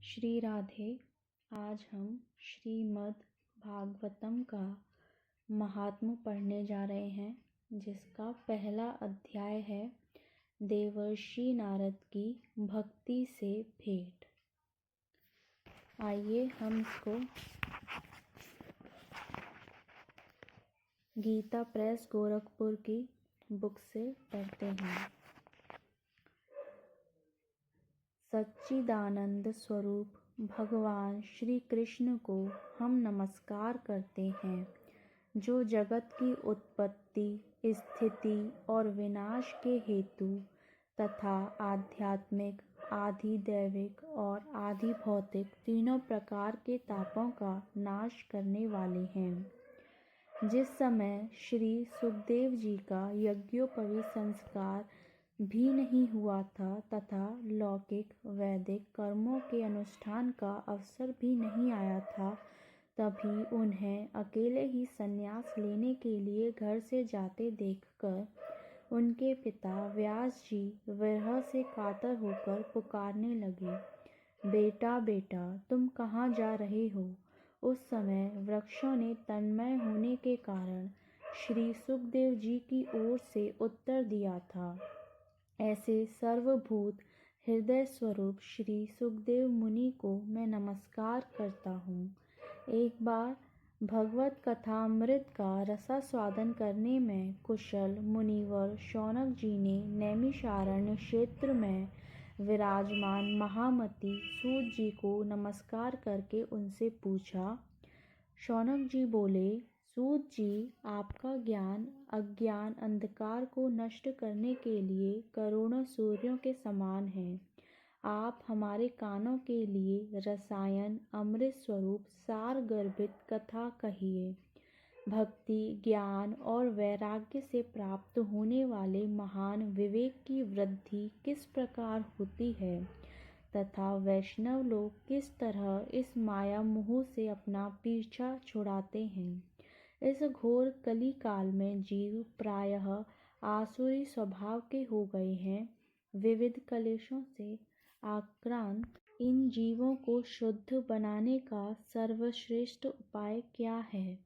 श्री राधे। आज हम श्रीमद् भागवतम का महात्म्य पढ़ने जा रहे हैं, जिसका पहला अध्याय है देवर्षि नारद की भक्ति से भेंट। आइए हम इसको गीता प्रेस गोरखपुर की बुक से पढ़ते हैं। सच्चिदानंद स्वरूप भगवान श्री कृष्ण को हम नमस्कार करते हैं, जो जगत की उत्पत्ति, स्थिति और विनाश के हेतु तथा आध्यात्मिक, आधिदैविक और आधि भौतिक तीनों प्रकार के तापों का नाश करने वाले हैं। जिस समय श्री सुखदेव जी का यज्ञोपवीत संस्कार भी नहीं हुआ था तथा लौकिक वैदिक कर्मों के अनुष्ठान का अवसर भी नहीं आया था, तभी उन्हें अकेले ही संन्यास लेने के लिए घर से जाते देखकर उनके पिता व्यास जी विरह से कातर होकर पुकारने लगे, बेटा बेटा, तुम कहाँ जा रहे हो? उस समय वृक्षों ने तन्मय होने के कारण श्री सुखदेव जी की ओर से उत्तर दिया था, ऐसे सर्वभूत हृदय स्वरूप श्री सुखदेव मुनि को मैं नमस्कार करता हूँ। एक बार भगवत कथामृत का रसास्वादन करने में कुशल मुनिवर शौनक जी ने नैमिषारण्य क्षेत्र में विराजमान महामती सूत जी को नमस्कार करके उनसे पूछा। शौनक जी बोले, सूत जी, आपका ज्ञान अज्ञान अंधकार को नष्ट करने के लिए करोड़ों सूर्यों के समान है। आप हमारे कानों के लिए रसायन अमृत स्वरूप सार गर्भित कथा कहिए। भक्ति, ज्ञान और वैराग्य से प्राप्त होने वाले महान विवेक की वृद्धि किस प्रकार होती है तथा वैष्णव लोग किस तरह इस माया मोह से अपना पीछा छुड़ाते हैं। इस घोर कली काल में जीव प्रायः आसुरी स्वभाव के हो गए हैं। विविध कलेशों से आक्रांत इन जीवों को शुद्ध बनाने का सर्वश्रेष्ठ उपाय क्या है?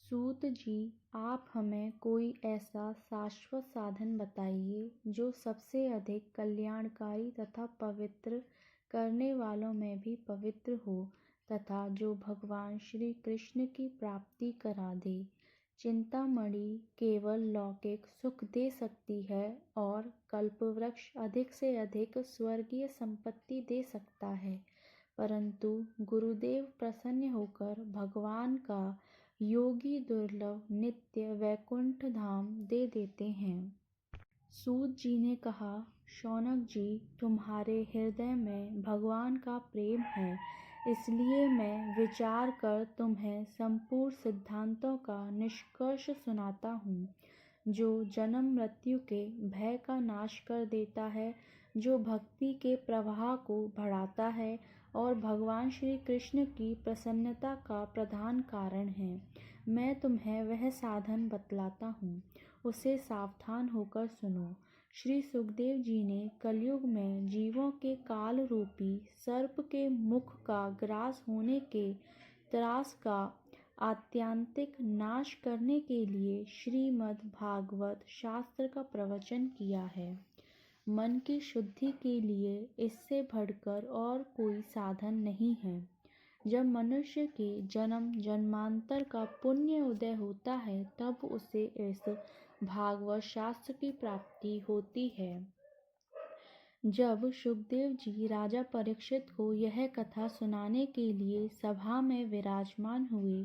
सूत जी, आप हमें कोई ऐसा शाश्वत साधन बताइए जो सबसे अधिक कल्याणकारी तथा पवित्र करने वालों में भी पवित्र हो तथा जो भगवान श्री कृष्ण की प्राप्ति करा दे। चिंतामणि केवल लौकिक सुख दे सकती है और कल्पवृक्ष अधिक से अधिक स्वर्गीय संपत्ति दे सकता है, परंतु गुरुदेव प्रसन्न होकर भगवान का योगी दुर्लभ नित्य वैकुंठ धाम दे देते हैं। सूत जी ने कहा, शौनक जी, तुम्हारे हृदय में भगवान का प्रेम है, इसलिए मैं विचार कर तुम्हें संपूर्ण सिद्धांतों का निष्कर्ष सुनाता हूँ, जो जन्म मृत्यु के भय का नाश कर देता है, जो भक्ति के प्रवाह को बढ़ाता है और भगवान श्री कृष्ण की प्रसन्नता का प्रधान कारण है। मैं तुम्हें वह साधन बतलाता हूँ, उसे सावधान होकर सुनो। श्री सुखदेव जी ने कलयुग में जीवों के काल रूपी सर्प के मुख का ग्रास होने के त्रास का आत्यंतिक नाश करने के लिए श्रीमद् भागवत शास्त्र का प्रवचन किया है। मन की शुद्धि के लिए इससे बढ़कर और कोई साधन नहीं है। जब मनुष्य के जन्म जन्मांतर का पुण्य उदय होता है, तब उसे इस भागवत शास्त्र की प्राप्ति होती है। जब सुखदेव जी राजा परीक्षित को यह कथा सुनाने के लिए सभा में विराजमान हुए,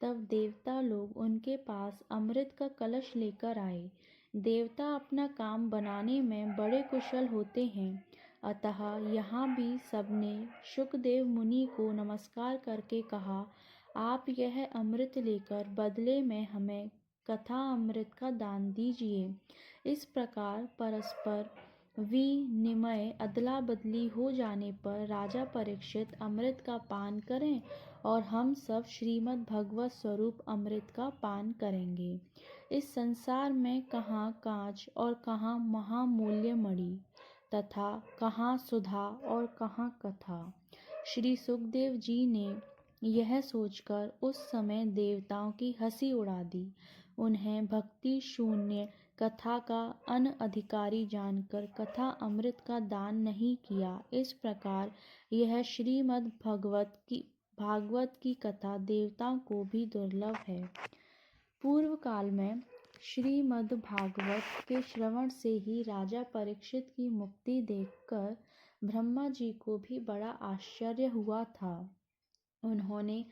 तब देवता लोग उनके पास अमृत का कलश लेकर आए। देवता अपना काम बनाने में बड़े कुशल होते हैं, अतः यहाँ भी सबने सुखदेव मुनि को नमस्कार करके कहा, आप यह अमृत लेकर बदले में हमें कथा अमृत का दान दीजिए। इस प्रकार परस्पर विनिमय अदला बदली हो जाने पर राजा परीक्षित अमृत का पान करें और हम सब श्रीमद् भगवत स्वरूप अमृत का पान करेंगे। इस संसार में कहाँ कांच और कहाँ महामूल्य मणि तथा कहाँ सुधा और कहाँ कथा। श्री सुखदेव जी ने यह सोचकर उस समय देवताओं की हंसी उड़ा दी। उन्हें भक्ति शून्य कथा का अनधिकारी जानकर कथा अमृत का दान नहीं किया। इस प्रकार यह श्रीमद् भागवत की कथा देवताओं को भी दुर्लभ है। पूर्व काल में श्रीमद् भागवत के श्रवण से ही राजा परीक्षित की मुक्ति देखकर ब्रह्मा जी को भी बड़ा आश्चर्य हुआ था। उन्होंने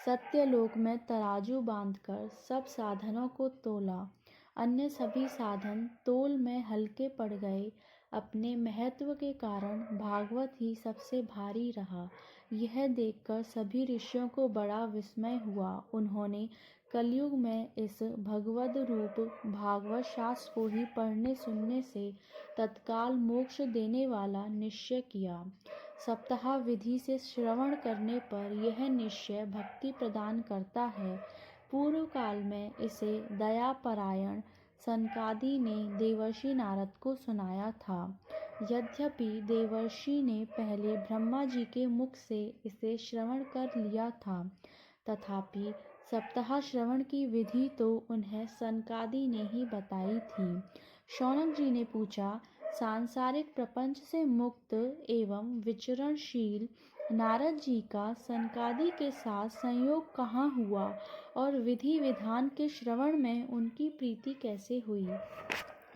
सत्यलोक में तराजू बांधकर सब साधनों को तोला। अन्य सभी साधन तोल में हल्के पड़ गए। अपने महत्व के कारण भागवत ही सबसे भारी रहा। यह देखकर सभी ऋषियों को बड़ा विस्मय हुआ। उन्होंने कलयुग में इस भगवद रूप भागवत शास्त्र को ही पढ़ने सुनने से तत्काल मोक्ष देने वाला निश्चय किया। सप्ताह विधि से श्रवण करने पर यह निश्चय भक्ति प्रदान करता है। पूर्व काल में इसे दयापरायण सनकादि ने देवर्षि नारद को सुनाया था। यद्यपि देवर्षि ने पहले ब्रह्मा जी के मुख से इसे श्रवण कर लिया था, तथापि सप्ताह श्रवण की विधि तो उन्हें सनकादि ने ही बताई थी। शौनक जी ने पूछा, सांसारिक प्रपंच से मुक्त एवं विचरणशील नारद जी का सनकादि के साथ संयोग कहाँ हुआ और विधि विधान के श्रवण में उनकी प्रीति कैसे हुई?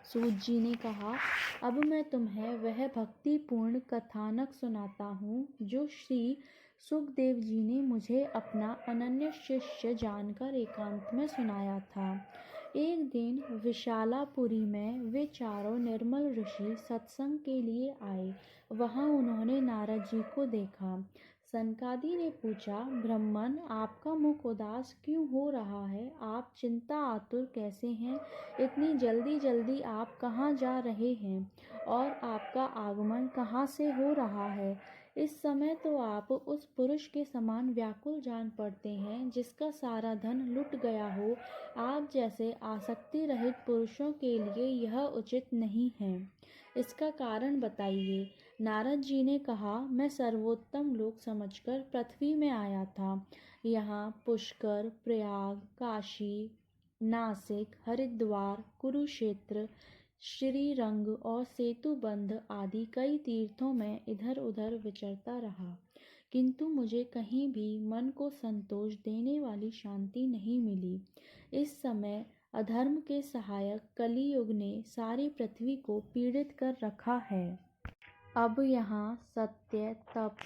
सूत जी ने कहा, अब मैं तुम्हें वह भक्तिपूर्ण कथानक सुनाता हूँ जो श्री सुखदेव जी ने मुझे अपना अनन्य शिष्य जानकर एकांत में सुनाया था। एक दिन विशालापुरी में वे चारों निर्मल ऋषि सत्संग के लिए आए। वहां उन्होंने नारद जी को देखा। सनकादि ने पूछा, ब्रह्मन, आपका मुख उदास क्यों हो रहा है? आप चिंता आतुर कैसे हैं? इतनी जल्दी जल्दी आप कहाँ जा रहे हैं और आपका आगमन कहाँ से हो रहा है? इस समय तो आप उस पुरुष के समान व्याकुल जान पड़ते हैं जिसका सारा धन लुट गया हो। आप जैसे आसक्ति रहित पुरुषों के लिए यह उचित नहीं है। इसका कारण बताइए। नारद जी ने कहा, मैं सर्वोत्तम लोक समझकर पृथ्वी में आया था। यहाँ पुष्कर, प्रयाग, काशी, नासिक, हरिद्वार, कुरुक्षेत्र, श्रीरंग और सेतुबंध आदि कई तीर्थों में इधर उधर विचरता रहा, किंतु मुझे कहीं भी मन को संतोष देने वाली शांति नहीं मिली। इस समय अधर्म के सहायक कलियुग ने सारी पृथ्वी को पीड़ित कर रखा है। अब यहाँ सत्य, तप,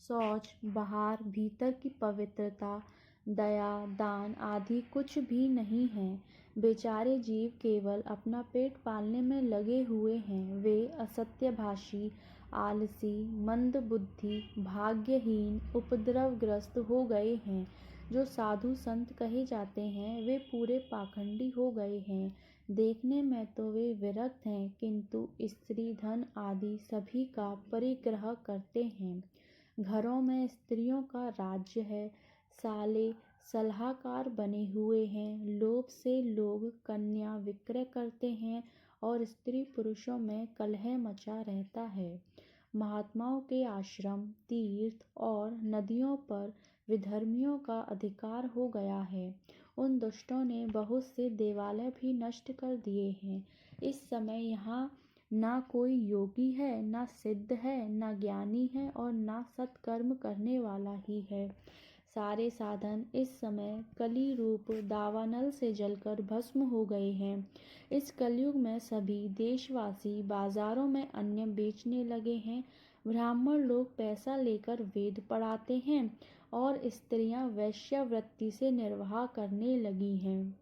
शौच, बाहर भीतर की पवित्रता, दया, दान आदि कुछ भी नहीं है। बेचारे जीव केवल अपना पेट पालने में लगे हुए हैं। वे असत्यभाषी, आलसी, मंदबुद्धि, भाग्यहीन, उपद्रवग्रस्त हो गए हैं। जो साधु संत कहे जाते हैं वे पूरे पाखंडी हो गए हैं। देखने में तो वे विरक्त हैं, किंतु स्त्री धन आदि सभी का परिग्रह करते हैं। घरों में स्त्रियों का राज्य है। साले सलाहकार बने हुए हैं। लोभ से लोग कन्या विक्रय करते हैं और स्त्री पुरुषों में कलह मचा रहता है। महात्माओं के आश्रम, तीर्थ और नदियों पर विधर्मियों का अधिकार हो गया है। उन दुष्टों ने बहुत से देवालय भी नष्ट कर दिए हैं। इस समय यहाँ ना कोई योगी है, ना सिद्ध है, ना ज्ञानी है और ना सत्कर्म करने वाला ही है। सारे साधन इस समय कली रूप दावानल से जलकर भस्म हो गए हैं। इस कलयुग में सभी देशवासी बाजारों में अन्न बेचने लगे हैं। ब्राह्मण लोग पैसा लेकर वेद पढ़ाते हैं और स्त्रियां वैश्यावृत्ति से निर्वाह करने लगी हैं।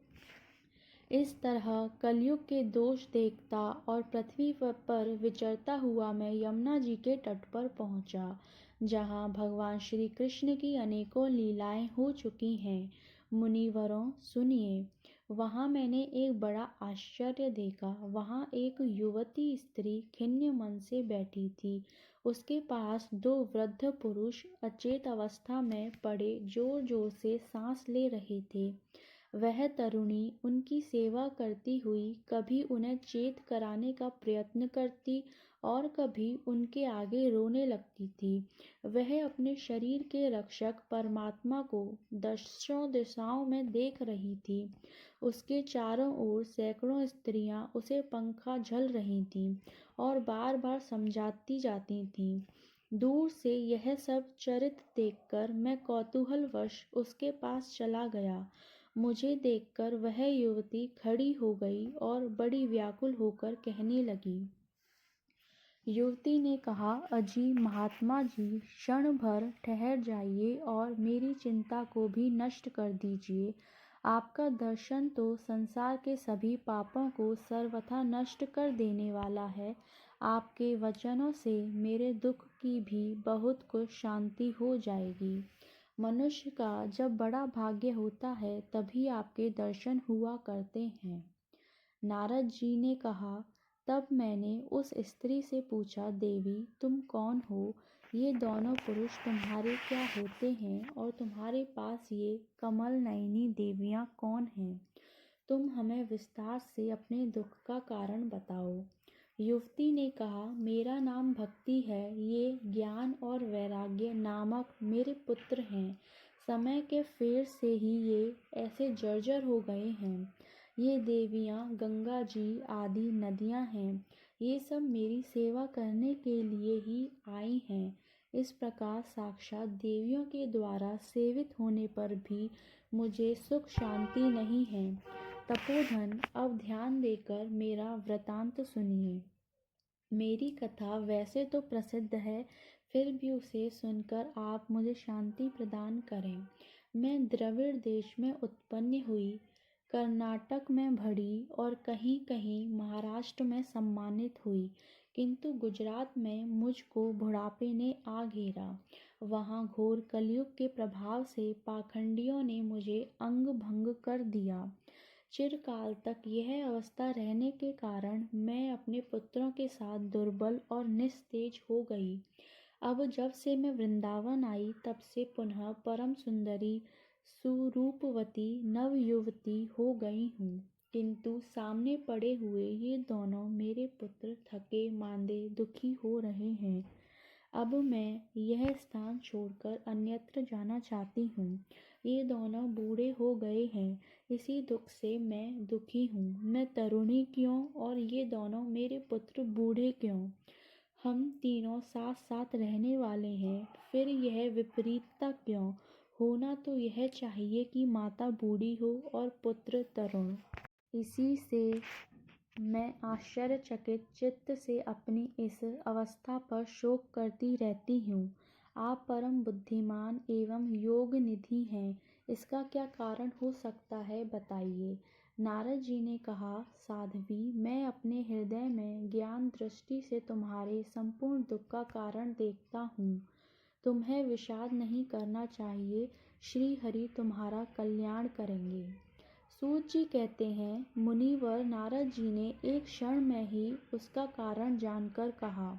इस तरह कलयुग के दोष देखता और पृथ्वी पर विचरता हुआ मैं यमुना जी के तट पर पहुंचा, जहाँ भगवान श्री कृष्ण की अनेकों लीलाएं हो चुकी हैं। मुनिवरों, सुनिए। वहाँ मैंने एक बड़ा आश्चर्य देखा। वहाँ एक युवती स्त्री खिन्न मन से बैठी थी। उसके पास दो वृद्ध पुरुष अचेत अवस्था में पड़े जोर जोर से सांस ले रहे थे। वह तरुणी उनकी सेवा करती हुई कभी उन्हें चेत कराने का प्रयत्न करती और कभी उनके आगे रोने लगती थी। वह अपने शरीर के रक्षक परमात्मा को दसों दिशाओं में देख रही थी। उसके चारों ओर सैकड़ों स्त्रियां उसे पंखा झल रही थीं और बार बार समझाती जाती थीं। दूर से यह सब चरित देखकर मैं कौतूहलवश उसके पास चला गया। मुझे देखकर वह युवती खड़ी हो गई और बड़ी व्याकुल होकर कहने लगी। युवती ने कहा, अजी महात्मा जी, क्षण भर ठहर जाइए और मेरी चिंता को भी नष्ट कर दीजिए। आपका दर्शन तो संसार के सभी पापों को सर्वथा नष्ट कर देने वाला है। आपके वचनों से मेरे दुख की भी बहुत कुछ शांति हो जाएगी। मनुष्य का जब बड़ा भाग्य होता है तभी आपके दर्शन हुआ करते हैं। नारद जी ने कहा, तब मैंने उस स्त्री से पूछा, देवी तुम कौन हो? ये दोनों पुरुष तुम्हारे क्या होते हैं और तुम्हारे पास ये कमल नयनी देवियाँ कौन हैं? तुम हमें विस्तार से अपने दुख का कारण बताओ। युवती ने कहा, मेरा नाम भक्ति है। ये ज्ञान और वैराग्य नामक मेरे पुत्र हैं। समय के फेर से ही ये ऐसे जर्जर हो गए हैं। ये देवियाँ गंगा जी आदि नदियाँ हैं। ये सब मेरी सेवा करने के लिए ही आई हैं। इस प्रकार साक्षात देवियों के द्वारा सेवित होने पर भी मुझे सुख शांति नहीं है। तपोधन, अब ध्यान देकर मेरा वृतांत सुनिए। मेरी कथा वैसे तो प्रसिद्ध है, फिर भी उसे सुनकर आप मुझे शांति प्रदान करें। मैं द्रविड़ देश में उत्पन्न हुई, कर्नाटक में बढ़ी और कहीं कहीं महाराष्ट्र में सम्मानित हुई, किंतु गुजरात में मुझको बुढ़ापे ने आ घेरा। वहाँ घोर कलयुग के प्रभाव से पाखंडियों ने मुझे अंग भंग कर दिया। चिरकाल तक यह अवस्था रहने के कारण मैं अपने पुत्रों के साथ दुर्बल और निस्तेज हो गई। अब जब से मैं वृंदावन आई तब से पुनः परम सुंदरी सुरूपवती नव युवती हो गई हूँ, किंतु सामने पड़े हुए ये दोनों मेरे पुत्र थके मांदे दुखी हो रहे हैं। अब मैं यह स्थान छोड़कर अन्यत्र जाना चाहती हूँ। ये दोनों बूढ़े हो गए हैं, इसी दुख से मैं दुखी हूँ। मैं तरुणी क्यों और ये दोनों मेरे पुत्र बूढ़े क्यों? हम तीनों साथ साथ रहने वाले हैं, फिर यह विपरीतता क्यों? होना तो यह चाहिए कि माता बूढ़ी हो और पुत्र तरुण। इसी से मैं आश्चर्यचकित चित्त से अपनी इस अवस्था पर शोक करती रहती हूँ। आप परम बुद्धिमान एवं योग निधि हैं, इसका क्या कारण हो सकता है, बताइए। नारद जी ने कहा, साध्वी, मैं अपने हृदय में ज्ञान दृष्टि से तुम्हारे संपूर्ण दुख का कारण देखता हूँ। तुम्हें विषाद नहीं करना चाहिए। श्री हरि तुम्हारा कल्याण करेंगे। सूत जी कहते हैं, मुनिवर नारद जी ने एक क्षण में ही उसका कारण जानकर कहा।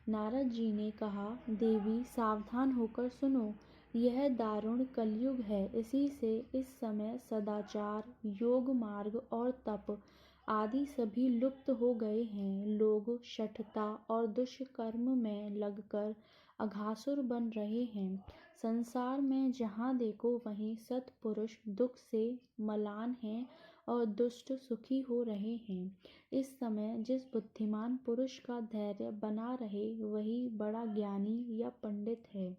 नारद जी ने कहा, देवी सावधान होकर सुनो, यह दारुण कलयुग है। इसी से इस समय सदाचार, योग मार्ग और तप आदि सभी लुप्त हो गए हैं। लोग शठता और दुष्कर्म में लगकर अघासुर बन रहे हैं। संसार में जहाँ देखो वहीं सत्पुरुष दुख से मलान हैं और दुष्ट सुखी हो रहे हैं। इस समय जिस बुद्धिमान पुरुष का धैर्य बना रहे वही बड़ा ज्ञानी या पंडित है।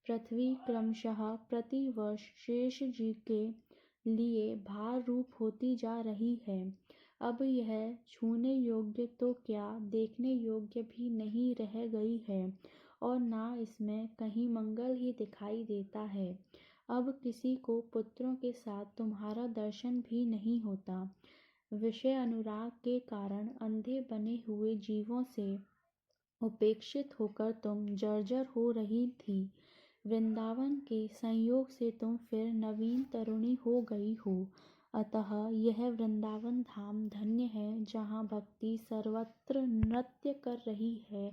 पृथ्वी क्रमशः प्रतिवर्ष शेष जी के लिए भार रूप होती जा रही है। अब यह छूने योग्य तो क्या, देखने योग्य भी नहीं रह गई है और ना इसमें कहीं मंगल ही दिखाई देता है। अब किसी को पुत्रों के साथ तुम्हारा दर्शन भी नहीं होता। विषय अनुराग के कारण अंधे बने हुए जीवों से उपेक्षित होकर तुम जर्जर हो रही थी। वृंदावन के संयोग से तुम फिर नवीन तरुणी हो गई हो। अतः यह वृंदावन धाम धन्य है, जहाँ भक्ति सर्वत्र नृत्य कर रही है।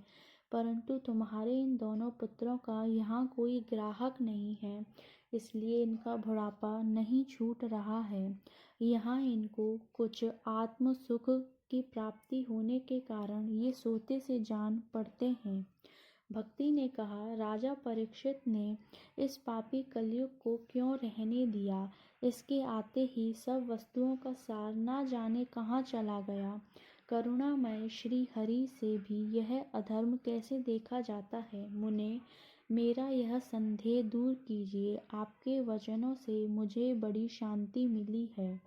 परंतु तुम्हारे इन दोनों पुत्रों का यहाँ कोई ग्राहक नहीं है, इसलिए इनका बुढ़ापा नहीं छूट रहा है। यहाँ इनको कुछ आत्म सुख की प्राप्ति होने के कारण ये सोते से जान पड़ते हैं। भक्ति ने कहा, राजा परीक्षित ने इस पापी कलयुग को क्यों रहने दिया? इसके आते ही सब वस्तुओं का सार ना जाने कहाँ चला गया। करुणामय श्री हरि से भी यह अधर्म कैसे देखा जाता है? मुने, मेरा यह संदेह दूर कीजिए। आपके वचनों से मुझे बड़ी शांति मिली है।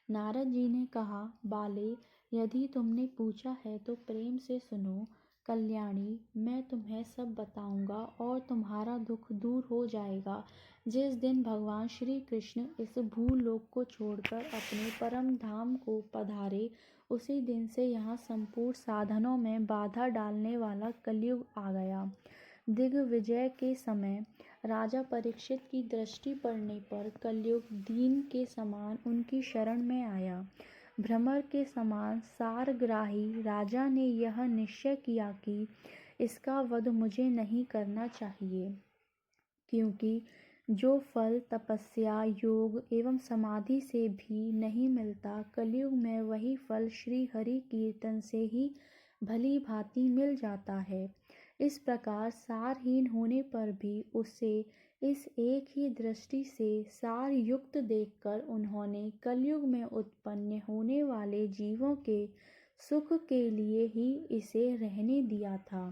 नारद जी ने कहा, बाले, यदि तुमने पूछा है तो प्रेम से सुनो। कल्याणी, मैं तुम्हें सब बताऊंगा और तुम्हारा दुख दूर हो जाएगा। जिस दिन भगवान श्री कृष्ण इस भूलोक को छोड़कर अपने परम धाम को पधारे, उसी दिन से यहाँ संपूर्ण साधनों में बाधा डालने वाला कलयुग आ गया। दिग्विजय के समय राजा परीक्षित की दृष्टि पड़ने पर कलयुग दीन के समान उनकी शरण में आया। भ्रमर के समान सारग्राही राजा ने यह निश्चय किया कि इसका वध मुझे नहीं करना चाहिए, क्योंकि जो फल तपस्या, योग एवं समाधि से भी नहीं मिलता, कलयुग में वही फल श्री हरि कीर्तन से ही भली भांति मिल जाता है। इस प्रकार सारहीन होने पर भी उसे इस एक ही दृष्टि से सार युक्त देखकर उन्होंने कलयुग में उत्पन्न होने वाले जीवों के सुख के लिए ही इसे रहने दिया था।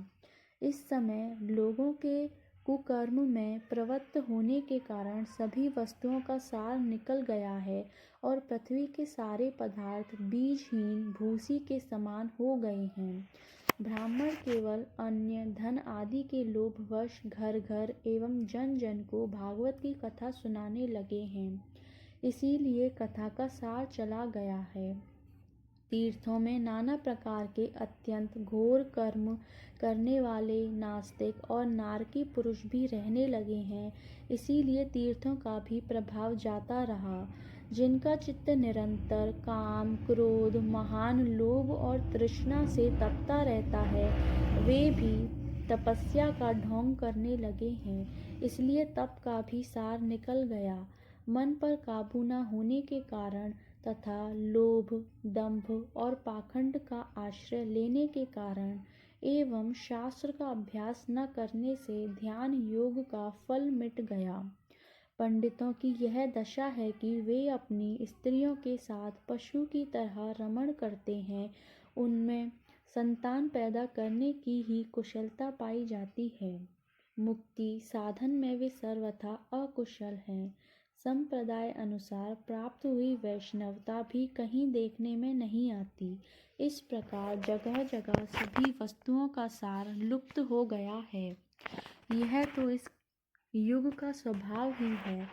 इस समय लोगों के कुकर्म में प्रवृत्त होने के कारण सभी वस्तुओं का सार निकल गया है और पृथ्वी के सारे पदार्थ बीजहीन भूसी के समान हो गए हैं। ब्राह्मण केवल अन्य धन आदि के लोभवश घर घर एवं जन जन को भागवत की कथा सुनाने लगे हैं। इसीलिए कथा का सार चला गया है। तीर्थों में नाना प्रकार के अत्यंत घोर कर्म करने वाले नास्तिक और नारकी पुरुष भी रहने लगे हैं। इसीलिए तीर्थों का भी प्रभाव जाता रहा। जिनका चित्त निरंतर काम, क्रोध, महान लोभ और तृष्णा से तपता रहता है, वे भी तपस्या का ढोंग करने लगे हैं। इसलिए तप का भी सार निकल गया। मन पर काबू न होने के कारण तथा लोभ, दंभ और पाखंड का आश्रय लेने के कारण एवं शास्त्र का अभ्यास न करने से ध्यान योग का फल मिट गया। पंडितों की यह दशा है कि वे अपनी स्त्रियों के साथ पशु की तरह रमण करते हैं। उनमें संतान पैदा करने की ही कुशलता पाई जाती है। मुक्ति साधन में वे सर्वथा अकुशल हैं। संप्रदाय अनुसार प्राप्त हुई वैष्णवता भी कहीं देखने में नहीं आती। इस प्रकार जगह जगह सभी वस्तुओं का सार लुप्त हो गया है। यह तो इस युग का स्वभाव ही है,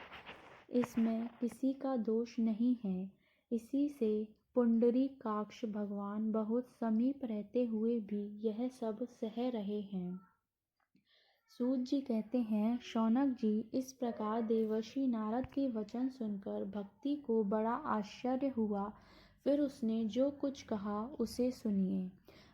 इसमें किसी का दोष नहीं है। इसी से पुंडरीकाक्ष भगवान बहुत समीप रहते हुए भी यह सब सह रहे हैं। सूत जी कहते हैं, शौनक जी, इस प्रकार देवर्षि नारद के वचन सुनकर भक्ति को बड़ा आश्चर्य हुआ। फिर उसने जो कुछ कहा उसे सुनिए।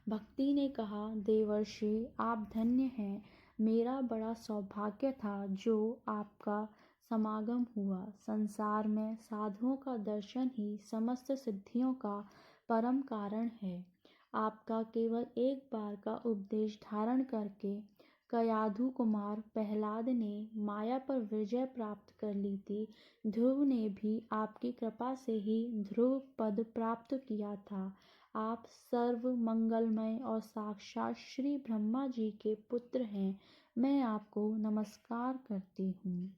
भक्ति ने कहा, देवर्षि, आप धन्य हैं। मेरा बड़ा सौभाग्य था जो आपका समागम हुआ। संसार में साधुओं का दर्शन ही समस्त सिद्धियों का परम कारण है। आपका केवल एक बार का उपदेश धारण करके कयाधु कुमार प्रहलाद ने माया पर विजय प्राप्त कर ली थी। ध्रुव ने भी आपकी कृपा से ही ध्रुव पद प्राप्त किया था। आप सर्व मंगलमय और साक्षात श्री ब्रह्मा जी के पुत्र हैं। मैं आपको नमस्कार करती हूँ।